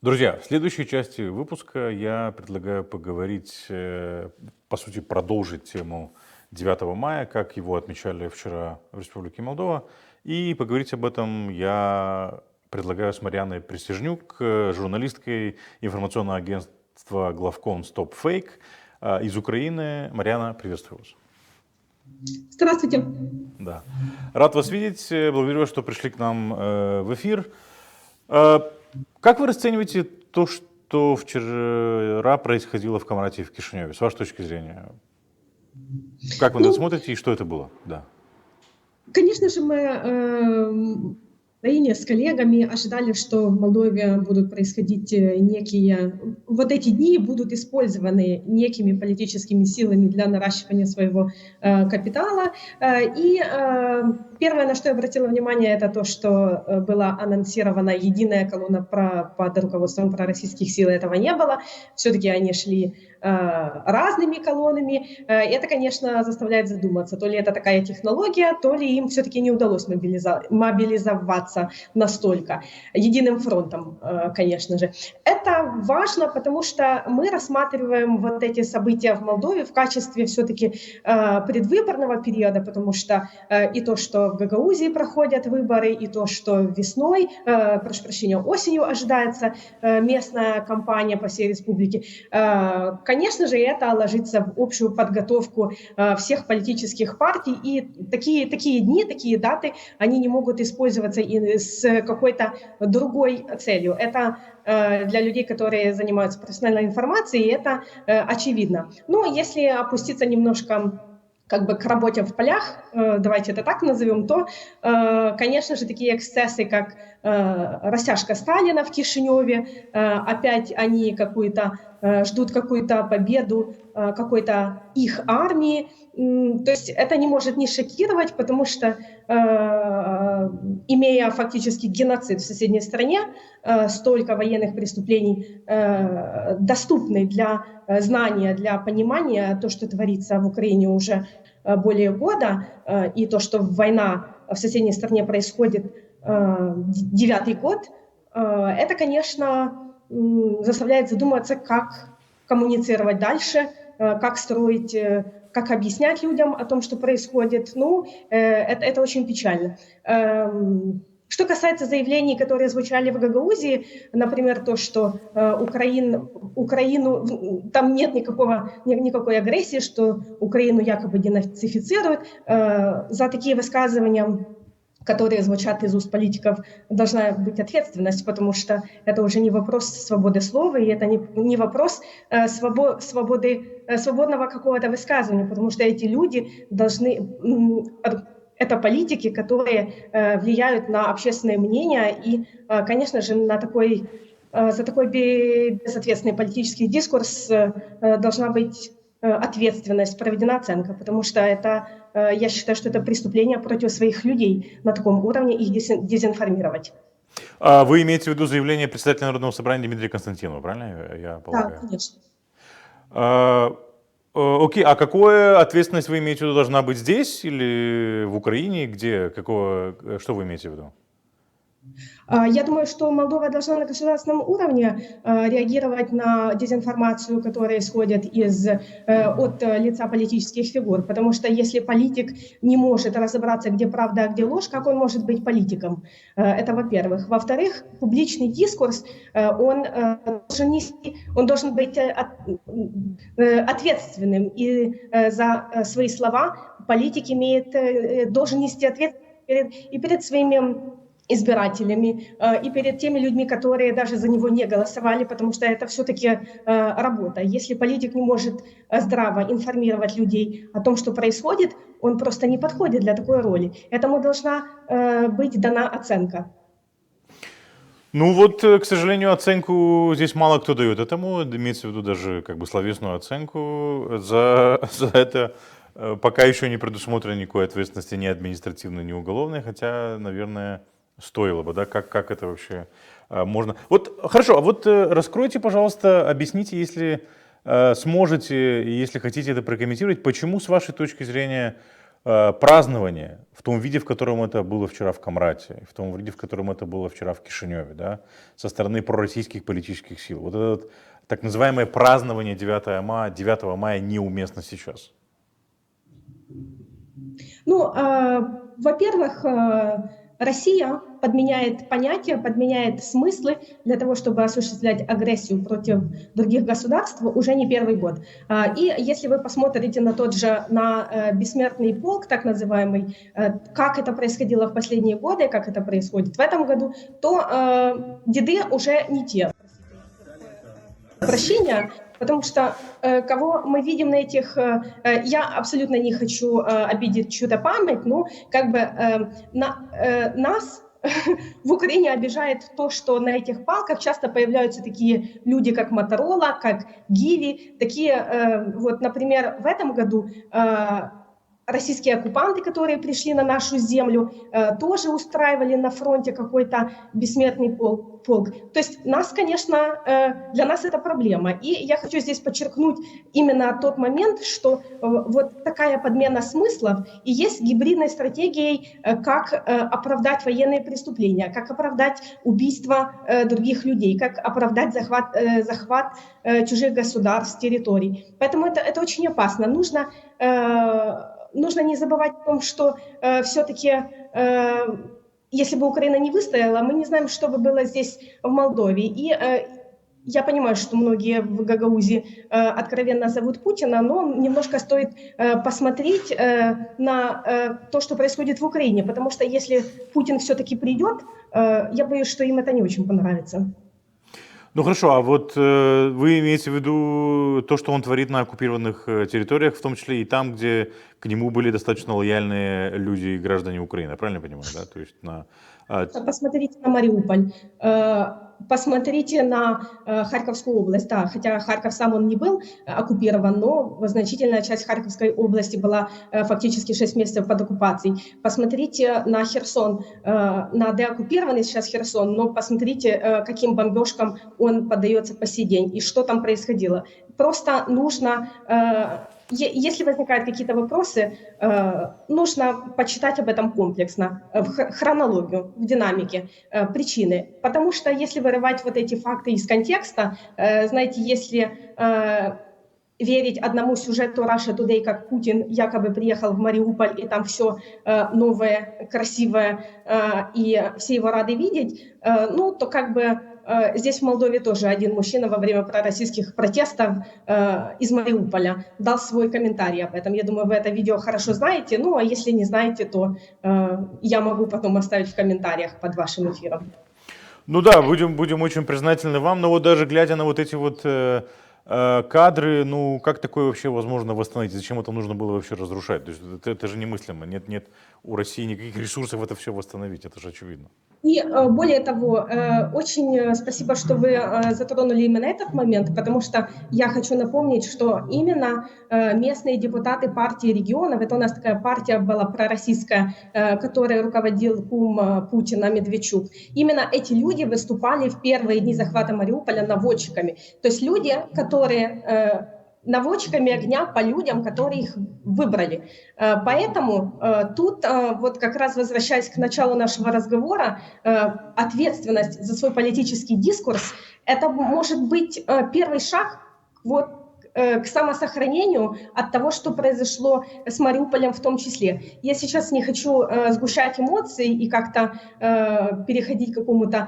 Друзья, в следующей части выпуска я предлагаю поговорить, по сути, продолжить тему 9 мая, как его отмечали вчера в Республике Молдова. И поговорить об этом я предлагаю с Марианной Присяжнюк, журналисткой информационного агентства «Главкон Стоп Фейк» из Украины. Марианна, приветствую вас. Здравствуйте. Да. Рад вас видеть. Благодарю вас, что пришли к нам в эфир. Как вы расцениваете то, что вчера происходило в Комрате и в Кишиневе, с вашей точки зрения? Как вы на это Ну, смотрите и что это было? Да. конечно же, мы в Украине с коллегами ожидали, что в Молдове будут происходить некие... Вот эти дни будут использованы некими политическими силами для наращивания своего капитала. Первое, на что я обратила внимание, это то, что была анонсирована единая колонна под руководством пророссийских сил. Этого не было. Все-таки они шли разными колоннами. Это, конечно, заставляет задуматься, то ли это такая технология, то ли им все-таки не удалось мобилизоваться настолько единым фронтом, конечно же. Это важно, потому что мы рассматриваем вот эти события в Молдове в качестве все-таки предвыборного периода, потому что и то, что в Гагаузии проходят выборы, и то, что весной, прошу прощения, осенью ожидается местная кампания по всей республике, конечно же, это ложится в общую подготовку всех политических партий, и такие дни, такие даты, они не могут использоваться и с какой-то другой целью. Это для людей, которые занимаются профессиональной информацией, это очевидно. Но если опуститься немножко к работе в полях, давайте это так назовем, то, конечно же, такие эксцессы, как растяжка Сталина в Кишиневе, опять они ждут какую-то победу какой-то их армии. То есть это не может не шокировать, потому что, имея фактически геноцид в соседней стране, столько военных преступлений доступны для знания, для понимания, то, что творится в Украине уже более года, и то, что война в соседней стране происходит 9-й год, это, конечно, заставляет задуматься, как коммуницировать дальше, как строить, как объяснять людям о том, что происходит. Это очень печально. Что касается заявлений, которые звучали в Гагаузии, например, то, что Украину там нет никакой агрессии, что Украину якобы денацифицируют, за такие высказывания, которые звучат из уст политиков, должна быть ответственность, потому что это уже не вопрос свободы слова, и это не вопрос свободного какого-то высказывания, потому что эти люди должны... Это политики, которые влияют на общественное мнение, и, конечно же, за такой безответственный политический дискурс должна быть ответственность, проведена оценка, потому что я считаю, что это преступление против своих людей на таком уровне, их дезинформировать. Вы имеете в виду заявление председателя Народного собрания Дмитрия Константинова, правильно я Да, полагаю? конечно. Окей, а какую ответственность вы имеете в виду, должна быть здесь или в Украине? Где? Что вы имеете в виду? Я думаю, что Молдова должна на государственном уровне реагировать на дезинформацию, которая исходит от лица политических фигур. Потому что если политик не может разобраться, где правда, а где ложь, как он может быть политиком? Это во-первых. Во-вторых, публичный дискурс, он должен быть ответственным. И за свои слова политик должен нести ответственность и перед своими избирателями, и перед теми людьми, которые даже за него не голосовали, потому что это все-таки работа. Если политик не может здраво информировать людей о том, что происходит, он просто не подходит для такой роли. Этому должна быть дана оценка. К сожалению, оценку здесь мало кто дает этому, имеется в виду даже словесную оценку. За это пока еще не предусмотрено никакой ответственности ни административной, ни уголовной, хотя, наверное, стоило бы, да? Как это вообще можно? Хорошо, раскройте, пожалуйста, объясните, если сможете, если хотите это прокомментировать, почему, с вашей точки зрения, празднование в том виде, в котором это было вчера в Камрате, в том виде, в котором это было вчера в Кишиневе, да, со стороны пророссийских политических сил. Вот это вот так называемое празднование 9 мая неуместно сейчас. Ну, во-первых, Россия подменяет понятия, подменяет смыслы для того, чтобы осуществлять агрессию против других государств уже не первый год. И если вы посмотрите на на бессмертный полк, так называемый, как это происходило в последние годы, как это происходит в этом году, то деды уже не те. Прощения, потому что кого мы видим на этих... Я абсолютно не хочу обидеть чью-то память, но как бы нас в Украине обижает то, что на этих палках часто появляются такие люди, как Моторола, как Гиви, такие, вот, например, в этом году российские оккупанты, которые пришли на нашу землю, тоже устраивали на фронте какой-то бессмертный полк. То есть нас, конечно, для нас это проблема. И я хочу здесь подчеркнуть именно тот момент, что вот такая подмена смыслов и есть гибридной стратегией, как оправдать военные преступления, как оправдать убийство других людей, как оправдать захват чужих государств, территорий. Поэтому это очень опасно. Нужно не забывать о том, что все-таки, если бы Украина не выстояла, мы не знаем, что бы было здесь в Молдове. И я понимаю, что многие в Гагаузии откровенно зовут Путина, но немножко стоит посмотреть на то, что происходит в Украине, потому что если Путин все-таки придет, я боюсь, что им это не очень понравится. Ну хорошо, а вот вы имеете в виду то, что он творит на оккупированных территориях, в том числе и там, где к нему были достаточно лояльные люди и граждане Украины, правильно я понимаю, да? То есть Посмотрите на Мариуполь, посмотрите на Харьковскую область. Да, хотя Харьков сам он не был оккупирован, но значительная часть Харьковской области была фактически 6 месяцев под оккупацией. Посмотрите на Херсон, на деоккупированный сейчас Херсон, но посмотрите, каким бомбежкам он поддается по сей день и что там происходило. Просто нужно... Если возникают какие-то вопросы, нужно почитать об этом комплексно, в хронологию, в динамике, причины. Потому что если вырывать вот эти факты из контекста, знаете, если верить одному сюжету Russia Today, как Путин якобы приехал в Мариуполь, и там все новое, красивое, и все его рады видеть, ну, то как бы здесь в Молдове тоже один мужчина во время пророссийских протестов из Мариуполя дал свой комментарий об этом. Я думаю, вы это видео хорошо знаете, ну, а если не знаете, то я могу потом оставить в комментариях под вашим эфиром. Ну да, будем очень признательны вам, но вот даже глядя на вот эти вот кадры, ну как такое вообще возможно восстановить? Зачем это нужно было вообще разрушать? То есть это же немыслимо. Нет у России никаких ресурсов это все восстановить, это же очевидно. И более того, очень спасибо, что вы затронули именно этот момент, потому что я хочу напомнить, что именно местные депутаты партии регионов, это у нас такая партия была пророссийская, которой руководил кум Путина Медведчук, именно эти люди выступали в первые дни захвата Мариуполя наводчиками. То есть люди, которые... наводчиками огня по людям, которые их выбрали. Поэтому тут, вот как раз возвращаясь к началу нашего разговора, ответственность за свой политический дискурс, это может быть первый шаг вот к самосохранению от того, что произошло с Мариуполем в том числе. Я сейчас не хочу сгущать эмоции и как-то переходить к какому-то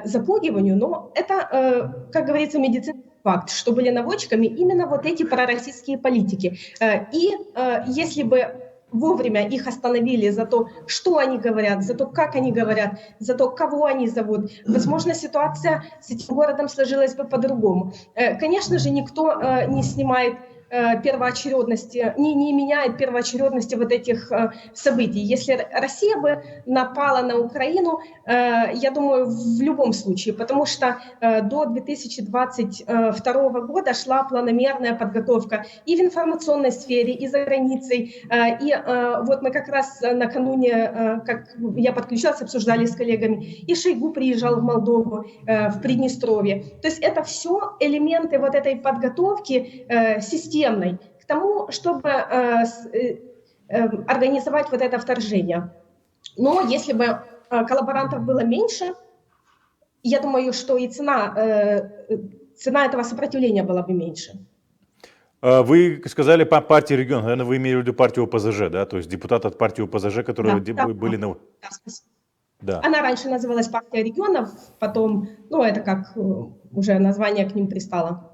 запугиванию, но это, как говорится, медицинский факт, что были наводчиками именно вот эти пророссийские политики. И если бы вовремя их остановили за то, что они говорят, за то, как они говорят, за то, кого они зовут, возможно, ситуация с этим городом сложилась бы по-другому. Конечно же, никто не снимает первоочередности, не меняет первоочередности вот этих событий. Если Россия бы напала на Украину, я думаю, в любом случае, потому что до 2022 года шла планомерная подготовка и в информационной сфере, и за границей. И вот мы как раз накануне, как я подключалась, обсуждали с коллегами, и Шойгу приезжал в Молдову, в Приднестровье. То есть это все элементы вот этой подготовки системной к тому, чтобы организовать вот это вторжение. Но если бы коллаборантов было меньше, я думаю, что и цена этого сопротивления была бы меньше. Вы сказали партии регионов, наверное, вы имели в виду партию ОПЗЖ, да, то есть депутаты от партии ОПЗЖ, которые Да, да, были на... да, спасибо. Да. Она раньше называлась партия регионов, потом, это как уже название к ним пристало.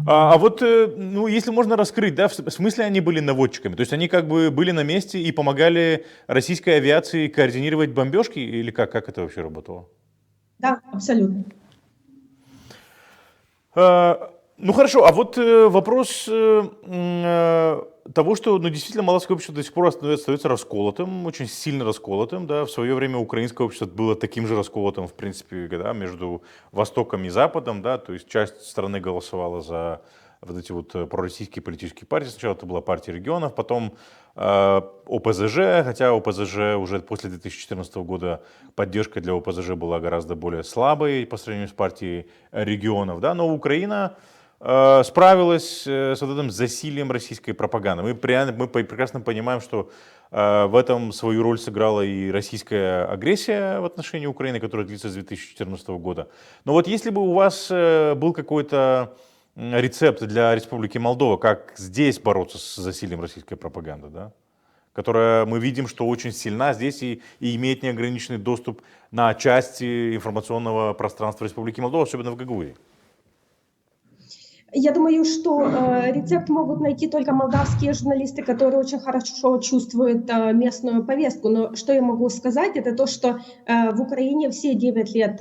А вот, ну, если можно раскрыть, да, в смысле они были наводчиками? То есть они как бы были на месте и помогали российской авиации координировать бомбежки? Или как это вообще работало? Да, абсолютно. Ну хорошо, а вот вопрос того, что действительно молдавское общество до сих пор остается расколотым, очень сильно расколотым. Да? В свое время украинское общество было таким же расколотым, в принципе, да, между Востоком и Западом. Да? То есть часть страны голосовала за вот эти вот пророссийские политические партии. Сначала это была партия регионов, потом ОПЗЖ, хотя ОПЗЖ уже после 2014 года поддержка для ОПЗЖ была гораздо более слабой по сравнению с партией регионов. Да? Но Украина справилась с вот этим засилием российской пропаганды. Мы прекрасно понимаем, что в этом свою роль сыграла и российская агрессия в отношении Украины, которая длится с 2014 года. Но вот если бы у вас был какой-то рецепт для Республики Молдова, как здесь бороться с засилием российской пропаганды, да? Которая, мы видим, что очень сильна здесь и имеет неограниченный доступ на части информационного пространства Республики Молдова, особенно в ГГУ. Я думаю, что рецепт могут найти только молдавские журналисты, которые очень хорошо чувствуют местную повестку. Но что я могу сказать, это то, что в Украине все 9 лет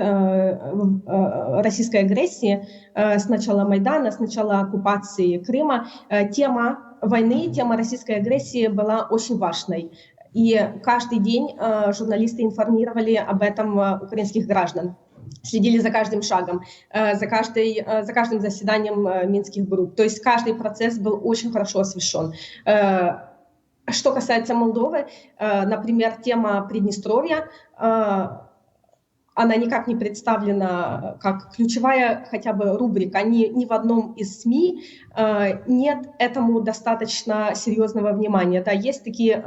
российской агрессии, с начала Майдана, с начала оккупации Крыма, тема войны, тема российской агрессии была очень важной. И каждый день журналисты информировали об этом украинских граждан. Следили за каждым шагом, за каждым заседанием минских групп. То есть каждый процесс был очень хорошо освещен. Что касается Молдовы, например, тема Приднестровья, она никак не представлена как ключевая хотя бы рубрика. Ни в одном из СМИ нет этому достаточно серьезного внимания. Да, есть такие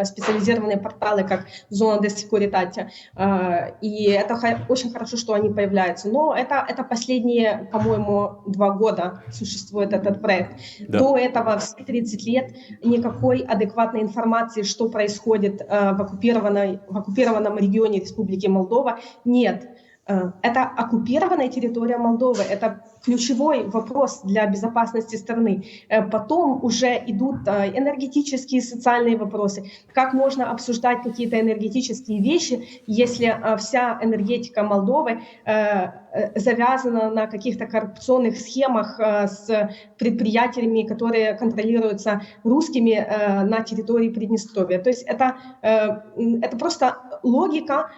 специализированные порталы, как «Зона де Секуритати», и это очень хорошо, что они появляются. Но это последние, по-моему, 2 года существует этот проект. Да. До этого все 30 лет никакой адекватной информации, что происходит в оккупированном регионе Республики Молдова, нет. Это оккупированная территория Молдовы, это ключевой вопрос для безопасности страны. Потом уже идут энергетические, социальные вопросы. Как можно обсуждать какие-то энергетические вещи, если вся энергетика Молдовы завязана на каких-то коррупционных схемах с предприятиями, которые контролируются русскими на территории Приднестровья. То есть это просто логика,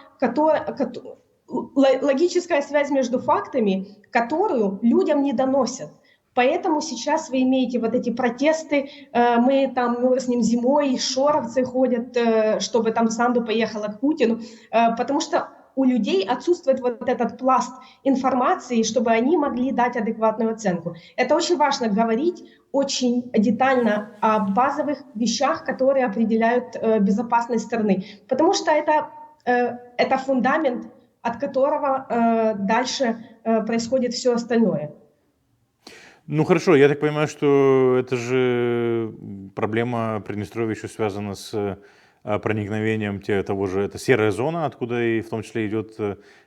логическая связь между фактами, которую людям не доносят. Поэтому сейчас вы имеете вот эти протесты, мы с ним зимой, шоровцы ходят, чтобы там Санду поехала к Путину, потому что у людей отсутствует вот этот пласт информации, чтобы они могли дать адекватную оценку. Это очень важно говорить очень детально о базовых вещах, которые определяют безопасность страны, потому что это фундамент, от которого дальше происходит все остальное. Ну хорошо, я так понимаю, что это же проблема Приднестровья еще связана с проникновением того же, это серая зона, откуда и в том числе идет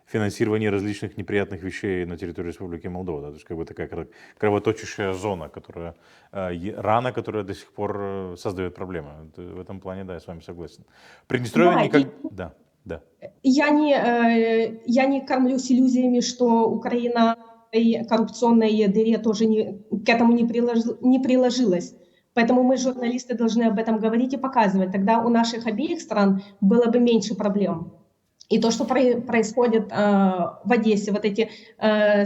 финансирование различных неприятных вещей на территории Республики Молдова. Да? То есть как бы такая кровоточащая зона, рана, которая до сих пор создает проблемы. В этом плане, да, я с вами согласен. Приднестровье Да. Я не кормлюсь иллюзиями, что Украина и коррупционной дыре тоже к этому не приложилась. Поэтому мы, журналисты, должны об этом говорить и показывать. Тогда у наших обеих стран было бы меньше проблем. И то, что происходит в Одессе, вот эти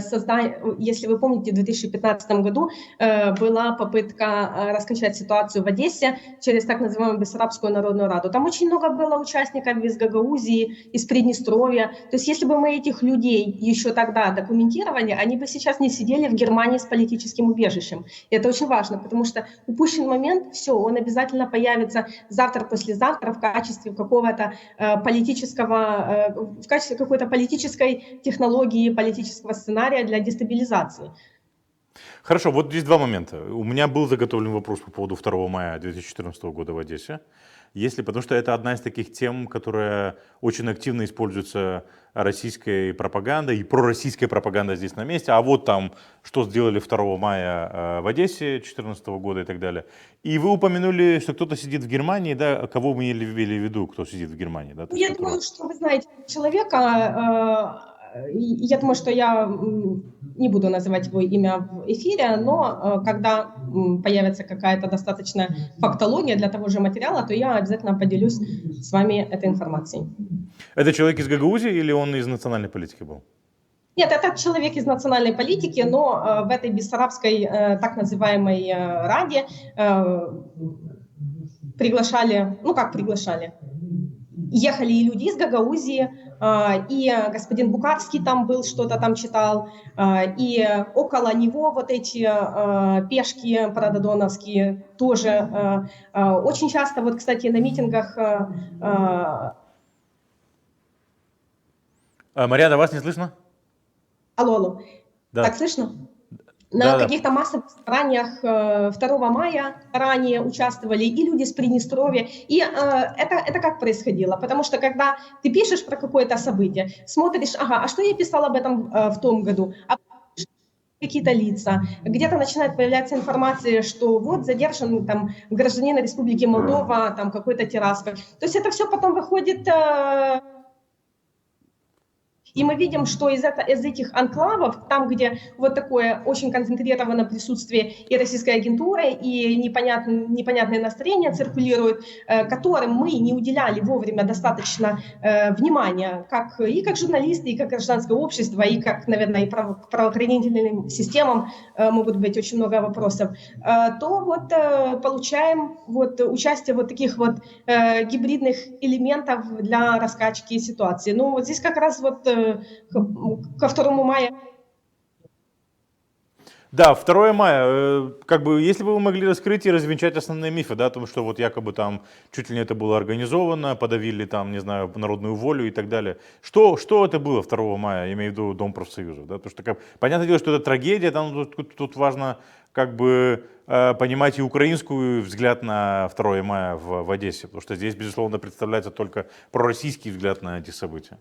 создания, если вы помните, в 2015 году была попытка раскачать ситуацию в Одессе через так называемую Бессарабскую народную раду. Там очень много было участников из Гагаузии, из Приднестровья. То есть если бы мы этих людей еще тогда документировали, они бы сейчас не сидели в Германии с политическим убежищем. И это очень важно, потому что упущенный момент, все, он обязательно появится завтра-послезавтра в качестве какого-то политического, в качестве какой-то политической технологии, политического сценария для дестабилизации. Хорошо, вот здесь два момента. У меня был заготовлен вопрос по поводу 2 мая 2014 года в Одессе. Потому что это одна из таких тем, которая очень активно используется российской пропагандой, и пророссийская пропаганда здесь на месте. А вот там, что сделали 2 мая в Одессе 2014 года и так далее. И вы упомянули, что кто-то сидит в Германии, да? Кого вы имели в виду, кто сидит в Германии? Да? То есть, Я думаю, что вы знаете человека, я думаю, что я не буду называть его имя в эфире, но когда появится какая-то достаточная фактология для того же материала, то я обязательно поделюсь с вами этой информацией. Это человек из Гагаузии или он из национальной политики был? Нет, это человек из национальной политики, но в этой бессарабской так называемой раде приглашали, ну как приглашали, ехали и люди из Гагаузии, и господин Букарский там был, что-то там читал, и около него вот эти пешки парадодоновские тоже. Очень часто, вот, кстати, на митингах... Марьяна, вас не слышно? Алло. Да. Так слышно? На Да. каких-то массовых собраниях 2 мая ранее участвовали и люди с Приднестровья. И это как происходило? Потому что когда ты пишешь про какое-то событие, смотришь, ага, а что я писал об этом в том году? Какие-то лица, где-то начинает появляться информация, что вот задержан там гражданин Республики Молдова, там какой-то Тирасполь. То есть это все потом выходит... И мы видим, что из этих анклавов, там, где вот такое очень концентрированное присутствие и российской агентуры, и непонятные настроения циркулируют, которым мы не уделяли вовремя достаточно внимания, как журналисты, и как гражданское общество, и как, наверное, и к правоохранительным системам могут быть очень много вопросов, то вот получаем вот участие вот таких вот гибридных элементов для раскачки ситуации. Ну, вот здесь как раз вот ко 2 мая. Да, 2 мая. Как бы, если бы вы могли раскрыть и развенчать основные мифы, да, о том, что вот якобы там чуть ли не это было организовано, подавили там, не знаю, народную волю и так далее. Что это было 2 мая, я имею в виду Дом профсоюзов, да, потому что, понятное дело, что это трагедия, там тут важно как бы понимать и украинский взгляд на 2 мая в Одессе, потому что здесь, безусловно, представляется только пророссийский взгляд на эти события.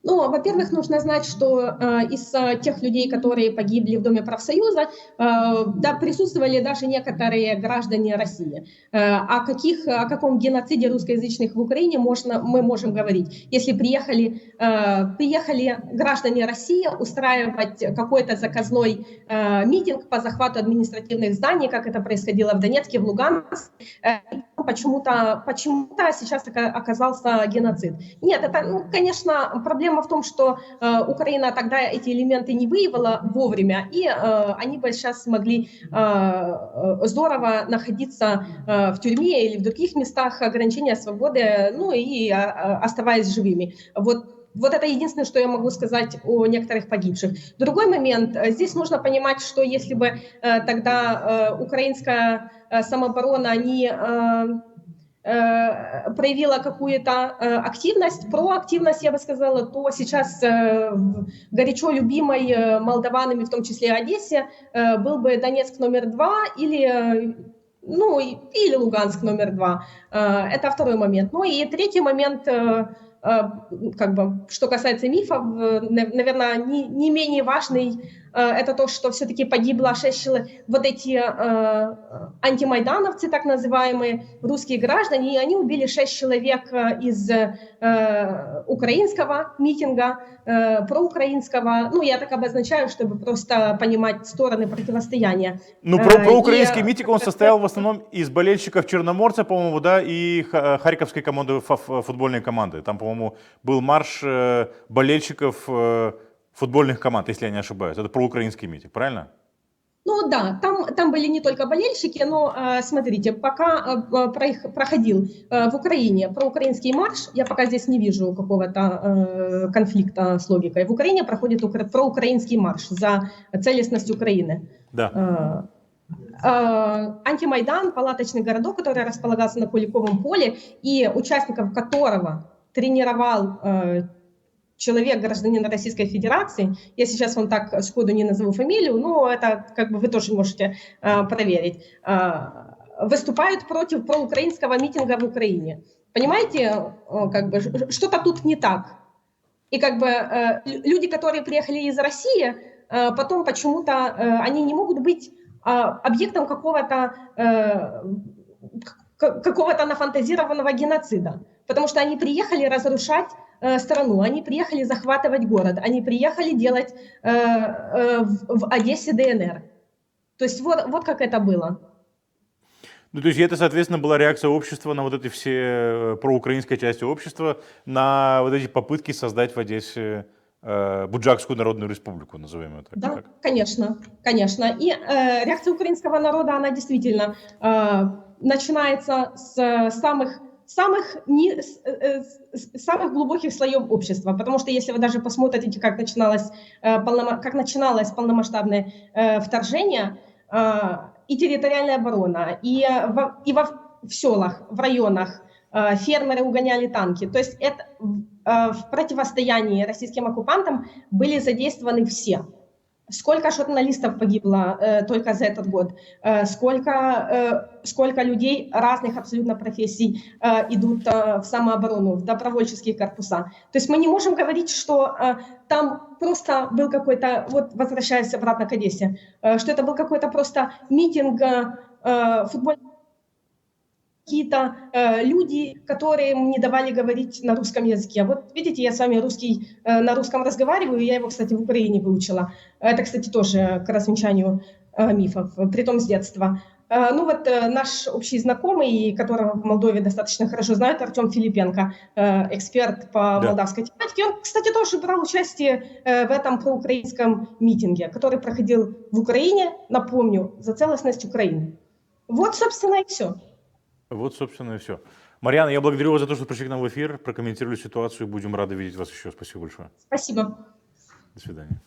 Ну, во-первых, нужно знать, что из тех людей, которые погибли в Доме профсоюза, да, присутствовали даже некоторые граждане России. О каком геноциде русскоязычных в Украине мы можем говорить, если приехали граждане России устраивать какой-то заказной митинг по захвату административных зданий, как это происходило в Донецке, в Луганске, почему-то сейчас оказался геноцид. Нет, это, ну, конечно, проблема в том, что Украина тогда эти элементы не выявила вовремя, и они бы сейчас могли здорово находиться в тюрьме или в других местах ограничения свободы, ну и оставаясь живыми. Вот это единственное, что я могу сказать о некоторых погибших. Другой момент. Здесь нужно понимать, что если бы тогда украинская самооборона проявила какую-то активность, проактивность, я бы сказала, то сейчас горячо любимой молдаванами, в том числе Одессе, был бы Донецк номер 2 или Луганск номер 2. Это второй момент. Ну и третий момент, как бы, что касается мифов, наверное, не менее важный это то, что все-таки погибло 6 человек, вот эти антимайдановцы, так называемые, русские граждане, и они убили 6 человек из украинского митинга, проукраинского, ну, я так обозначаю, чтобы просто понимать стороны противостояния. Ну, проукраинский митинг, он состоял в основном из болельщиков Черноморца, по-моему, да, и Харьковской команды, футбольной команды. Там, по-моему, был марш болельщиков футбольных команд, если я не ошибаюсь. Это проукраинский митинг, правильно? Ну да, там были не только болельщики, но смотрите, пока проходил в Украине проукраинский марш, я пока здесь не вижу какого-то конфликта с логикой. В Украине проходит проукраинский марш за целостность Украины. Да. Антимайдан, палаточный городок, который располагался на Куликовом поле, и участников которого тренировал человек, гражданин Российской Федерации, я сейчас вам так сходу не назову фамилию, но это как бы вы тоже можете проверить, выступают против проукраинского митинга в Украине. Понимаете, как бы что-то тут не так. И как бы люди, которые приехали из России, потом почему-то они не могут быть объектом какого-то нафантазированного геноцида, потому что они приехали разрушать страну, они приехали захватывать город, они приехали делать в Одессе ДНР. То есть вот как это было. Ну, то есть это, соответственно, была реакция общества на вот эти все проукраинской части общества, на вот эти попытки создать в Одессе Буджакскую Народную Республику, назовем ее так. Да, так? конечно, конечно. И реакция украинского народа, она действительно начинается с самых глубоких слоев общества, потому что если вы даже посмотрите, как начиналось полномасштабное вторжение и территориальная оборона, и в селах, в районах фермеры угоняли танки, то есть это, в противостоянии российским оккупантам были задействованы все. Сколько журналистов погибло только за этот год, сколько людей разных абсолютно профессий идут в самооборону, в добровольческие корпуса. То есть мы не можем говорить, что там просто был какой-то, вот возвращаясь обратно к Одессе, что это был какой-то просто митинг футбольный, какие-то люди, которые не давали говорить на русском языке. Вот видите, я с вами на русском разговариваю, я его, кстати, в Украине выучила. Это, кстати, тоже к развенчанию мифов, притом с детства. Ну вот наш общий знакомый, которого в Молдове достаточно хорошо знают, Артем Филипенко, эксперт по молдавской тематике, он, кстати, тоже брал участие в этом проукраинском митинге, который проходил в Украине, напомню, за целостность Украины. Вот, собственно, и все. Вот, собственно, и все. Марьяна, я благодарю вас за то, что пришли к нам в эфир, прокомментировали ситуацию. Будем рады видеть вас еще. Спасибо большое. Спасибо. До свидания.